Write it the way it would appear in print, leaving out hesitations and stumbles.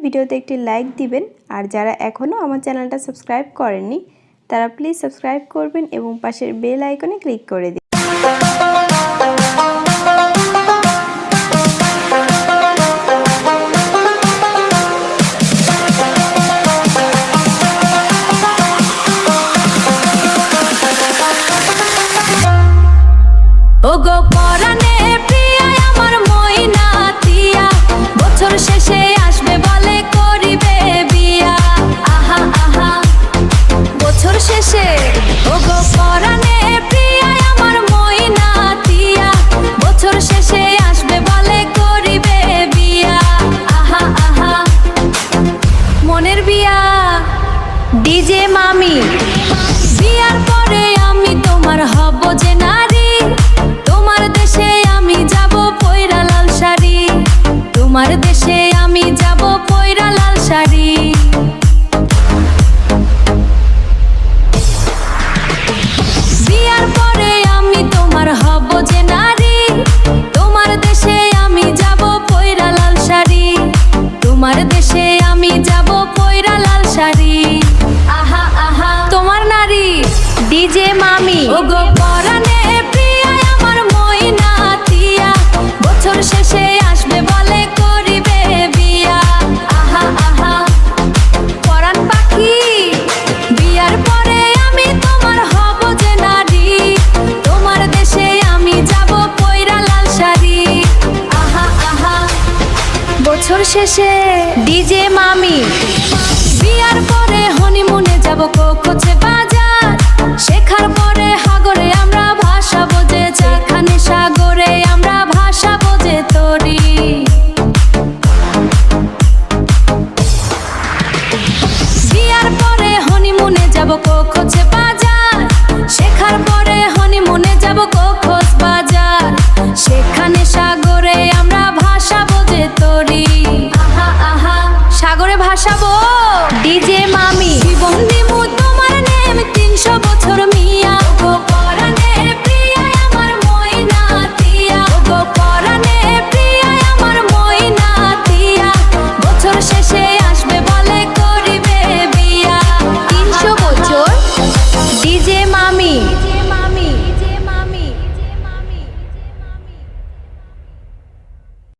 ভিডিওতে একটি লাইক দিবেন। আর যারা এখনও আমার চ্যানেলটা সাবস্ক্রাইব করেননি তারা প্লিজ সাবস্ক্রাইব করবেন এবং পাশের বেল আইকনে ক্লিক করে দিন। ওগো পরাণে প্রিয়া আমার ময়না তিয়া, বছর শেষে আসবে বলে করিবে বিয়া। আহা আহা বছর শেষে, ওগো পরাণে প্রিয়া আমার ময়না তিয়া, বছর শেষে আসবে বলে করিবে বিয়া। আহা আহা মনের বিয়া ডিজে মামি। বিয়ার পরে আমি তোমার হব যে নারী, তোমার দেশে আমি যাব পয়রা লাল শাড়ি, তোমার দেশে আমি যাব পয়রা লাল শাড়ি। বিয়ার পরে আমি তোমার হব যে নারী, তোমার দেশে আমি যাব পয়রা লাল শাড়ি, তোমার দেশে আমি যাব পয়রা লাল শাড়ি। আহা আহা তোমার নারী ডিজে মামি। ওগো পরাণে প্রিয়া আমার ময়না তিয়া, বছর শেষে আসবে বলে করিবে বিয়া। আহা আহা পরাণ পাখি, বিয়ার পরে আমি তোমার হব যে নারী, তোমার দেশে আমি যাব পয়রা লাল শাড়ি। আহা আহা বছর শেষে ডিজে মামি। বিয়ার পরে হনিমুনে যাব কোকোচে বাজার, শেখার পরে সাগরে আমরা ভাষা বোঝে, যেখানে সাগরে আমরা ভাষা বোঝে তরি।